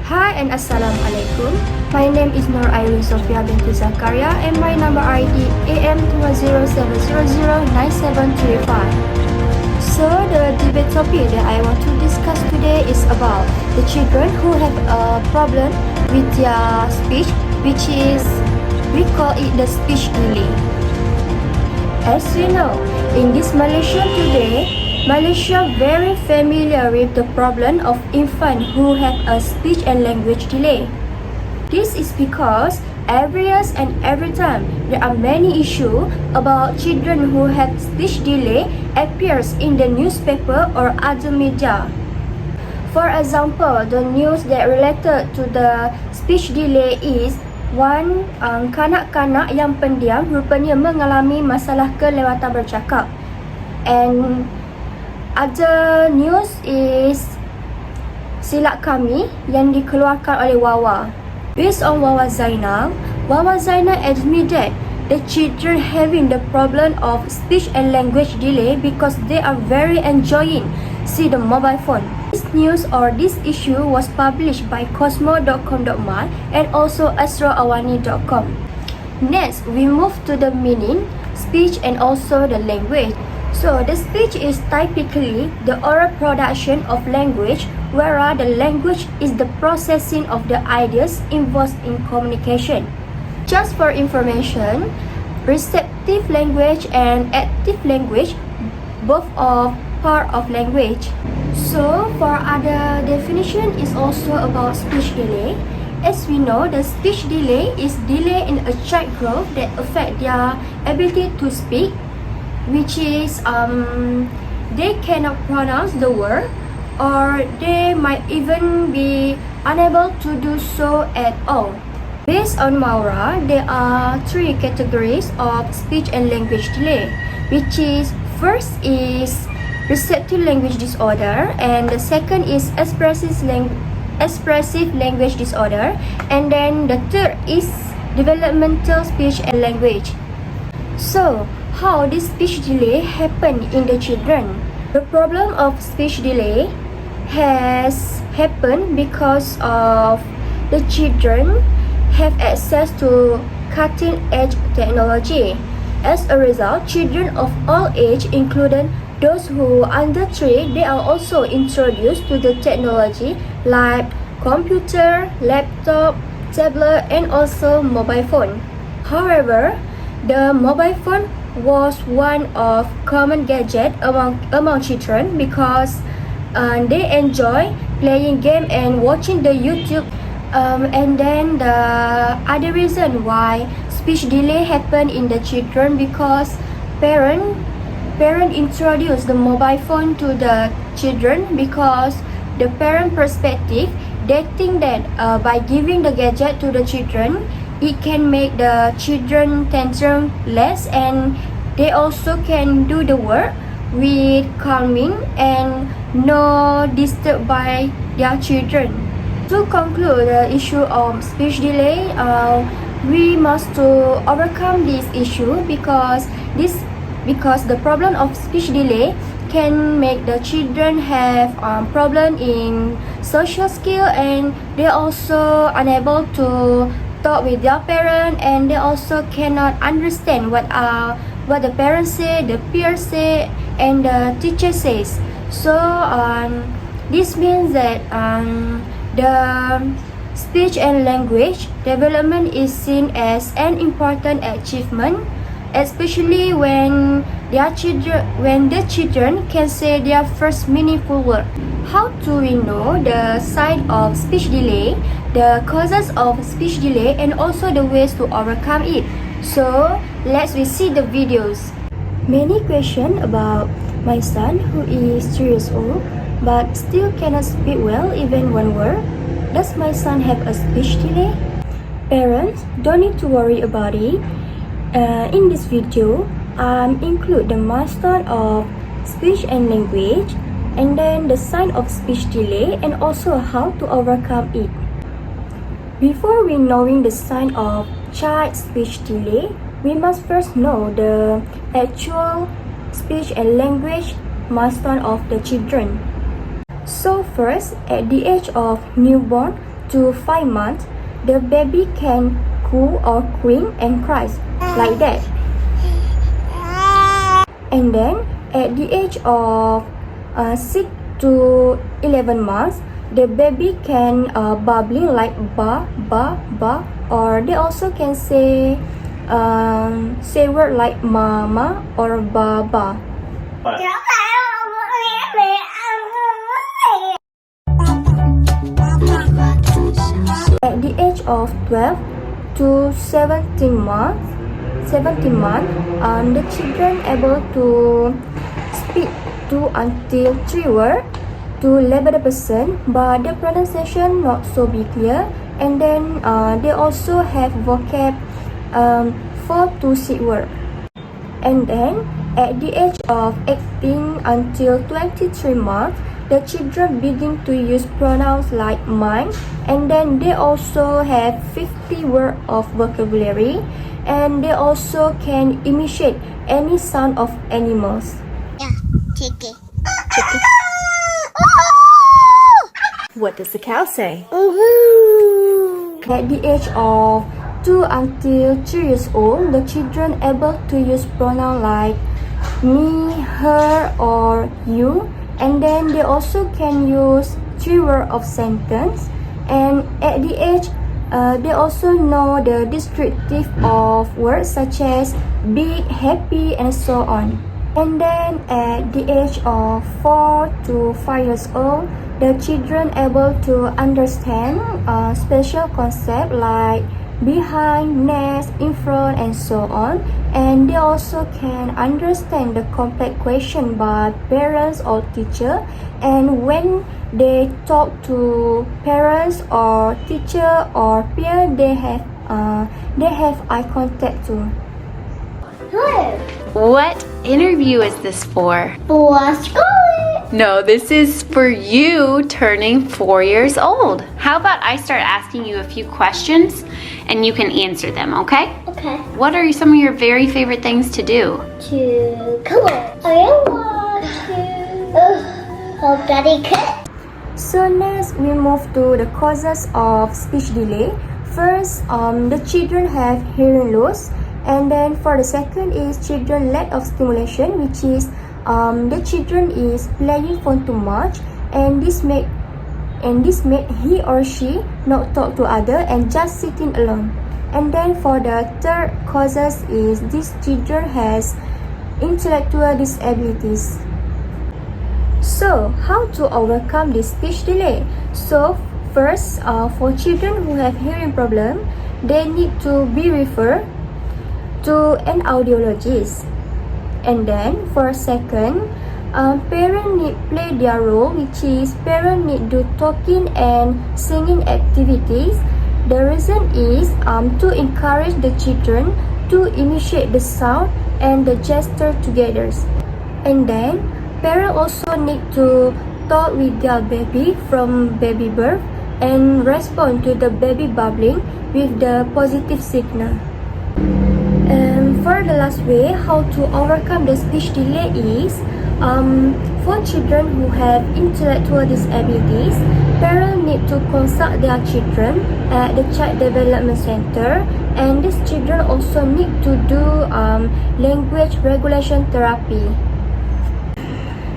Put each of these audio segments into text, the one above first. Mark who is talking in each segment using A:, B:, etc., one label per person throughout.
A: Hi and Assalamualaikum. My name is Nur Irene Sofia binti Zakaria and my number ID AM207009735. So the debate topic that I want to discuss today is about the children who have a problem with their speech, which is we call it the speech delay. As you know, in this Malaysia today, Malaysia very familiar with the problem of infant who have a speech and language delay. This is because every year and every time there are many issues about children who have speech delay appears in the newspaper or other media. For example, the news that related to the speech delay is one, kanak-kanak yang pendiam rupanya mengalami masalah kelewatan bercakap. And other news is Silap Kami yang dikeluarkan oleh Wawa. Based on Wawa Zainal admitted the children having the problem of speech and language delay because they are very enjoying see the mobile phone. This news or this issue was published by Cosmo.com.my and also astroawani.com. Next, we move to the meaning, speech and also the language. So the speech is typically the oral production of language, whereas the language is the processing of the ideas involved in communication. Just for information, receptive language and active language both are part of language. So for other definition is also about speech delay. As we know, the speech delay is delay in a child growth that affect their ability to speak, which is they cannot pronounce the word or they might even be unable to do so at all. Based on Maura, there are three categories of speech and language delay, which is first is receptive language disorder, and the second is expressive language disorder, and then the third is developmental speech and language. So, how this speech delay happen in the children? The problem of speech delay has happened because of the children have access to cutting-edge technology. As a result, children of all age, including those who are under 3, they are also introduced to the technology like computer, laptop, tablet, and also mobile phone. However, the mobile phone was one of common gadget among children because they enjoy playing game and watching the YouTube. And then the other reason why speech delay happen in the children because parent introduce the mobile phone to the children because the parent perspective they think that by giving the gadget to the children it can make the children tantrum less and they also can do the work with calming and no disturb by their children. To conclude the issue of speech delay, we must to overcome this issue because the problem of speech delay can make the children have problem in social skill and they also unable to talk with their parent and they also cannot understand what the parents say, the peers say, and the teacher says. So this means that the speech and language development is seen as an important achievement, especially when the children can say their first meaningful word. How do we know the sign of speech delay, the causes of speech delay, and also the ways to overcome it? So let's see the videos. Many questions about my son who is 3 years old but still cannot speak well even one word. Does my son have a speech delay? Parents, don't need to worry about it. In this video, include the milestone of speech and language, and then the sign of speech delay, and also how to overcome it. Before we knowing the sign of child speech delay, we must first know the actual speech and language milestone of the children. So first, at the age of newborn to 5 months, the baby can coo or scream and cry like that. And then at the age of 6 to 11 months, the baby can bubbling like ba ba ba, or they also can say word like mama or baba. At the age of 12 to 17 months, the children able to speak 2 until 3 words to level the person, but the pronunciation not so be clear. And then they also have vocab 4 to 6 words. And then at the age of 18 until 23 months, the children begin to use pronouns like mine, and then they also have 50 words of vocabulary, and they also can imitate any sound of animals.
B: Yeah, chicken.
C: What does the cow say?
A: At the age of 2 until 3 years old, the children able to use pronouns like me, her, or you, and then they also can use 3 words of sentence. And at the age, they also know the descriptive of words such as big, happy, and so on. And then at the age of 4 to 5 years old, the children able to understand special concept like behind, next, in front, and so on. And they also can understand the complex question by parents or teacher. And when they talk to parents or teacher or peer, they have eye contact too.
C: What interview is this for?
B: For school.
C: No, this is for you turning 4 years old. How about I start asking you a few questions and you can answer them, okay?
B: Okay.
C: What are some of your very favorite things to do?
B: To color. I want to help Daddy cook.
A: So next we move to the causes of speech delay. First, the children have hearing loss, and then for the second is children lack of stimulation, which is the children is playing phone too much, and this make he or she not talk to other and just sitting alone. And then for the third causes is these children has intellectual disabilities. So how to overcome this speech delay? So first, for children who have hearing problem, they need to be referred to an audiologist. And then for second, parents need play their role, which is parents need do talking and singing activities. The reason is to encourage the children to imitate the sound and the gesture together. And then parents also need to talk with their baby from baby birth and respond to the baby babbling with the positive signal. For the last way, how to overcome the speech delay is for children who have intellectual disabilities, parents need to consult their children at the Child Development Center, and these children also need to do language regulation therapy.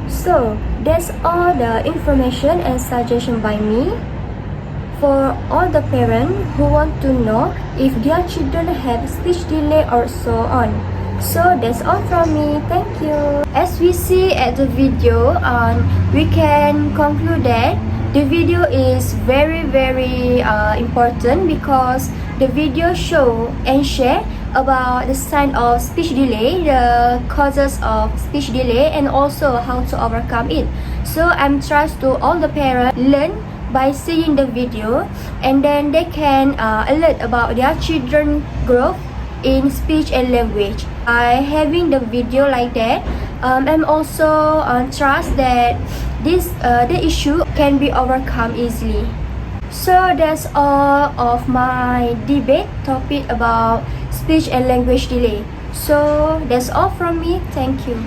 A: So that's all the information and suggestion by me for all the parents who want to know if their children have speech delay or so on. So that's all from me. Thank you. As we see at the video, we can conclude that the video is very important because the video show and share about the sign of speech delay, the causes of speech delay, and also how to overcome it. So I'm trust to all the parents learn by seeing the video, and then they can alert about their children growth in speech and language. By having the video like that, I'm also trust that the issue can be overcome easily. So that's all of my debate topic about speech and language delay. So that's all from me. Thank you.